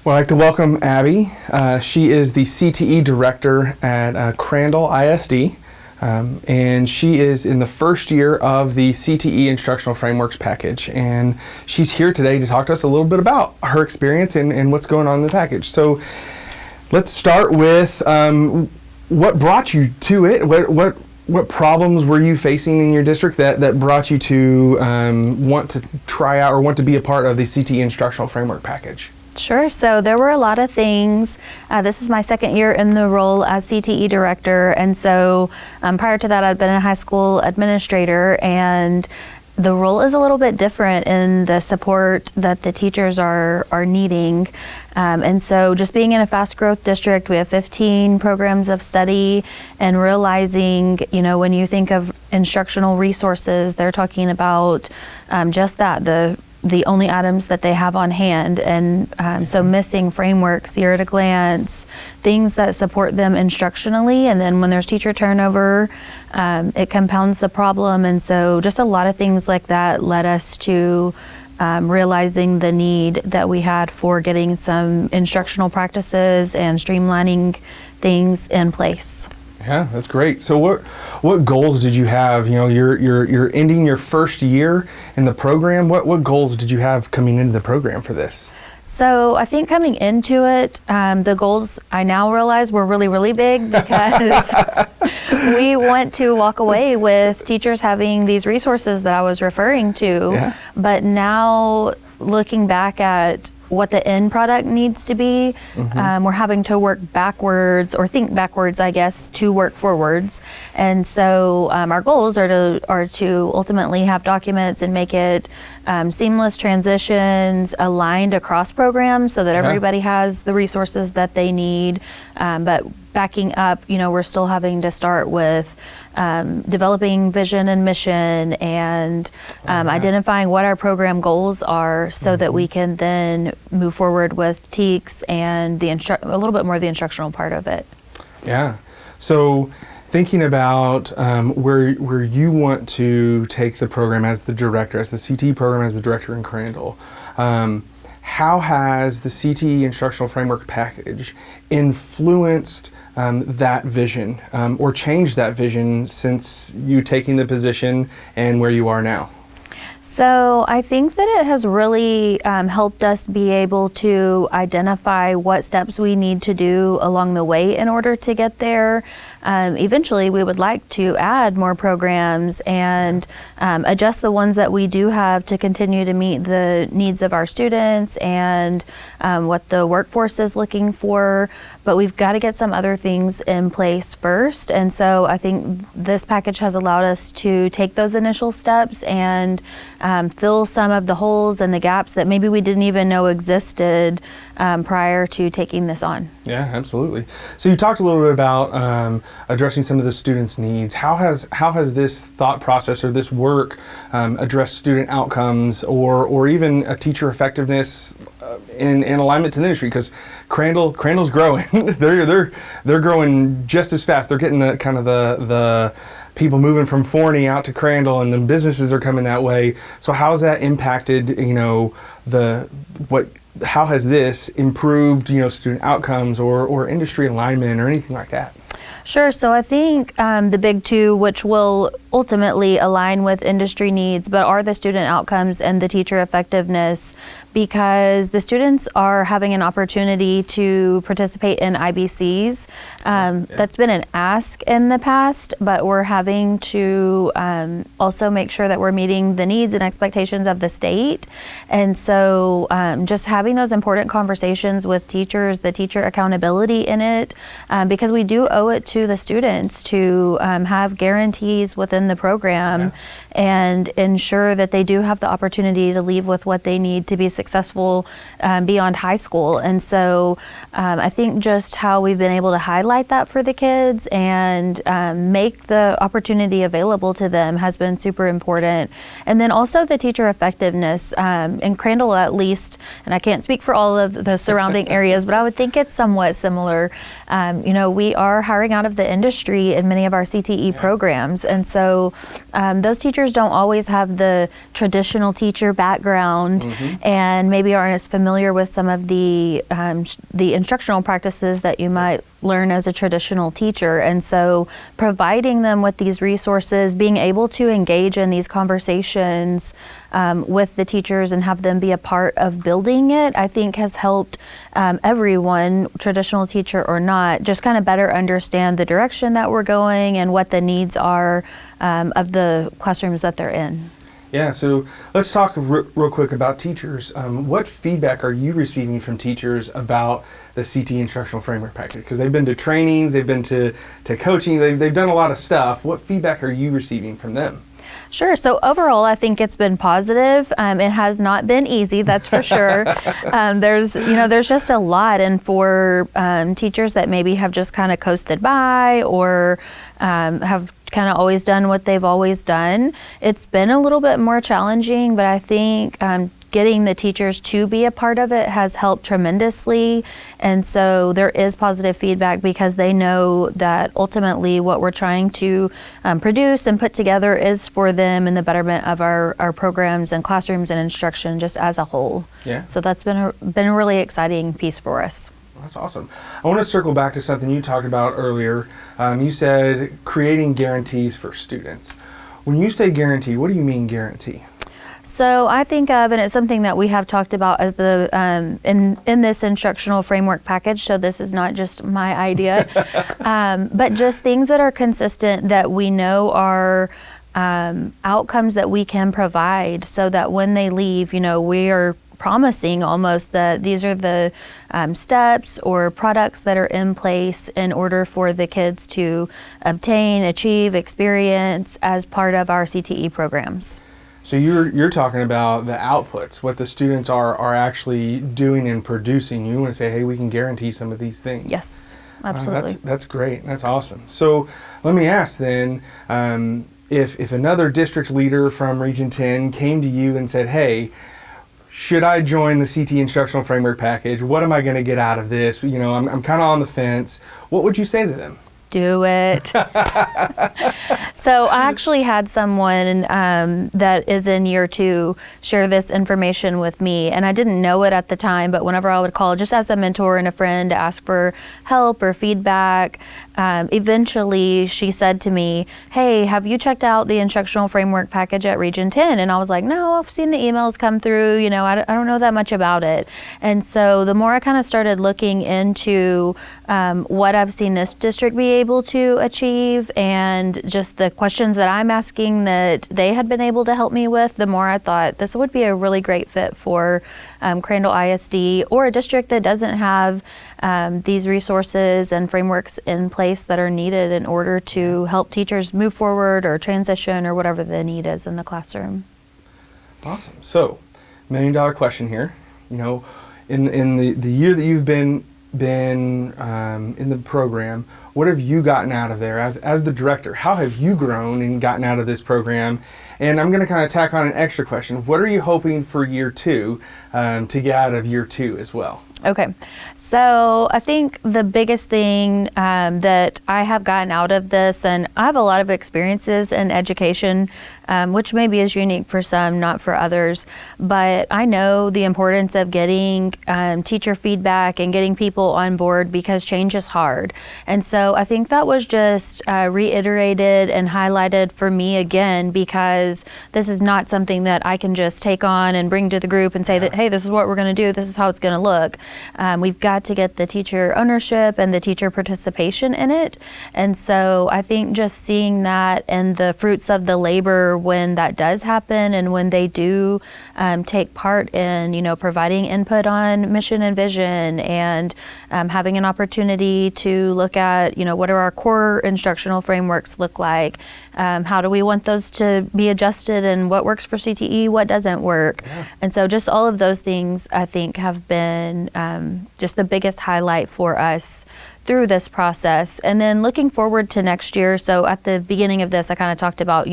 Well, I'd like to welcome Abby. She is the CTE director at Crandall ISD, and she is in the first year of the CTE Instructional Frameworks package. And she's here today to talk to us a little bit about her experience and what's going on in the package. So let's start with what brought you to it? What problems were you facing in your district that brought you to want to try out or want to be a part of the CTE Instructional Framework package? Sure. So there were a lot of things. This is my second year in the role as CTE director. And so prior to that, I'd been a high school administrator, and the role is a little bit different in the support that the teachers are needing. And so just being in a fast growth district, we have 15 programs of study, and realizing, when you think of instructional resources, they're talking about just that, the only items that they have on hand. And so missing frameworks, year at a glance, things that support them instructionally. And then when there's teacher turnover, it compounds the problem. And so just a lot of things like that led us to realizing the need that we had for getting some instructional practices and streamlining things in place. Yeah, that's great. So what goals did you have? You're ending your first year in the program. What goals did you have coming into the program for this? So I think coming into it, the goals I now realize were really, really big, because we want to walk away with teachers having these resources that I was referring to. Yeah. But now looking back at what the end product needs to be, we're having to work backwards, or think backwards, I guess, to work forwards. And so our goals are to ultimately have documents and make it seamless transitions aligned across programs, so that everybody has the resources that they need. But backing up, we're still having to start with developing vision and mission, and identifying what our program goals are, so that we can then move forward with TEKS and a little bit more of the instructional part of it. Yeah. So thinking about where you want to take the program as the director, as the CTE program as the director in Crandall, how has the CTE Instructional Framework package influenced that vision, or changed that vision since you taking the position and where you are now? So I think that it has really helped us be able to identify what steps we need to do along the way in order to get there. Eventually, we would like to add more programs and adjust the ones that we do have to continue to meet the needs of our students and what the workforce is looking for. But we've got to get some other things in place first. And so I think this package has allowed us to take those initial steps and fill some of the holes and the gaps that maybe we didn't even know existed prior to taking this on. Yeah, absolutely. So you talked a little bit about addressing some of the students' needs. How has this thought process or this work addressed student outcomes or even a teacher effectiveness in alignment to the industry? Because Crandall's growing. they're growing just as fast. They're getting the people moving from Forney out to Crandall, and then businesses are coming that way. So how has that impacted, how has this improved, student outcomes or industry alignment or anything like that? Sure. So I think the big two, which will ultimately align with industry needs, but are the student outcomes and the teacher effectiveness, because the students are having an opportunity to participate in IBCs. That's been an ask in the past, but we're having to also make sure that we're meeting the needs and expectations of the state. And so just having those important conversations with teachers, the teacher accountability in it, because we do owe it to the students to have guarantees within the program and ensure that they do have the opportunity to leave with what they need to be successful beyond high school. And so I think just how we've been able to highlight that for the kids and make the opportunity available to them has been super important. And then also the teacher effectiveness in Crandall, at least, and I can't speak for all of the surrounding areas, but I would think it's somewhat similar. We are hiring out out of the industry in many of our CTE programs. And so those teachers don't always have the traditional teacher background and maybe aren't as familiar with some of the instructional practices that you might learn as a traditional teacher. And so providing them with these resources, being able to engage in these conversations with the teachers and have them be a part of building it, I think has helped everyone, traditional teacher or not, just kind of better understand the direction that we're going and what the needs are of the classrooms that they're in. Yeah, so let's talk real quick about teachers. What feedback are you receiving from teachers about the CTE Instructional Framework Package? Because they've been to trainings, they've been to coaching, they've done a lot of stuff. What feedback are you receiving from them? Sure. So overall, I think it's been positive. It has not been easy, that's for sure. There's just a lot, and for teachers that maybe have just kind of coasted by or have kind of always done what they've always done, it's been a little bit more challenging, but I think getting the teachers to be a part of it has helped tremendously. And so there is positive feedback because they know that ultimately what we're trying to produce and put together is for them in the betterment of our programs and classrooms and instruction just as a whole. Yeah. So that's been a really exciting piece for us. That's awesome. I want to circle back to something you talked about earlier. You said creating guarantees for students. When you say guarantee, what do you mean guarantee? So I think of, and it's something that we have talked about as the in this instructional framework package, so this is not just my idea, but just things that are consistent that we know are outcomes that we can provide so that when they leave, we are promising almost that these are the steps or products that are in place in order for the kids to obtain, achieve, experience as part of our CTE programs. So you're talking about the outputs, what the students are actually doing and producing. You want to say, hey, we can guarantee some of these things. Yes, absolutely. That's great. That's awesome. So let me ask then, if another district leader from Region 10 came to you and said, hey, should I join the CTE Instructional Framework Package? What am I going to get out of this? I'm kind of on the fence. What would you say to them? Do it. So I actually had someone that is in year 2 share this information with me, and I didn't know it at the time, but whenever I would call just as a mentor and a friend to ask for help or feedback, eventually she said to me, hey, have you checked out the instructional framework package at Region 10? And I was like, no, I've seen the emails come through, I don't know that much about it. And so the more I kind of started looking into what I've seen this district be able to achieve and just the questions that I'm asking that they had been able to help me with, the more I thought this would be a really great fit for Crandall ISD or a district that doesn't have these resources and frameworks in place that are needed in order to help teachers move forward or transition or whatever the need is in the classroom. Awesome. So, $1 million question here. In the year that you've been in the program, what have you gotten out of there as the director? How have you grown and gotten out of this program? And I'm going to kind of tack on an extra question. What are you hoping for year 2 to get out of year 2 as well? Okay. So I think the biggest thing that I have gotten out of this, and I have a lot of experiences in education, which maybe is unique for some, not for others, but I know the importance of getting teacher feedback and getting people on board because change is hard. And so I think that was just reiterated and highlighted for me again, because this is not something that I can just take on and bring to the group and say that, hey, this is what we're going to do, this is how it's going to look. We've got to get the teacher ownership and the teacher participation in it. And so I think just seeing that and the fruits of the labor when that does happen and when they do take part in, providing input on mission and vision and having an opportunity to look at, what do our core instructional frameworks look like? How do we want those to be adjusted and what works for CTE, what doesn't work? Yeah. And so just all of those things I think have been just the biggest highlight for us through this process. And then looking forward to next year. So at the beginning of this, I kind of talked about,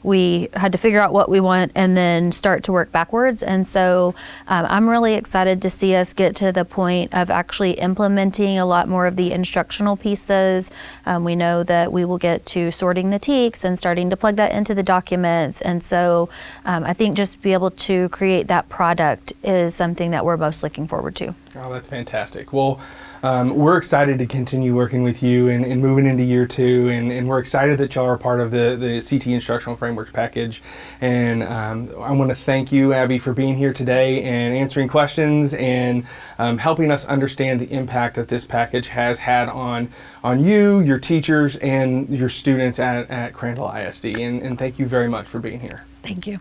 we had to figure out what we want and then start to work backwards. And so I'm really excited to see us get to the point of actually implementing a lot more of the instructional pieces. We know that we will get to sorting the TEKs and starting to plug that into the documents. And so I think just be able to create that product is something that we're most looking forward to. Oh, that's fantastic. Well, we're excited to continue working with you and moving into year 2, and we're excited that y'all are part of the CTE Instructional Frameworks package. And I want to thank you, Abby, for being here today and answering questions and helping us understand the impact that this package has had on you, your teachers, and your students at Crandall ISD. And thank you very much for being here. Thank you.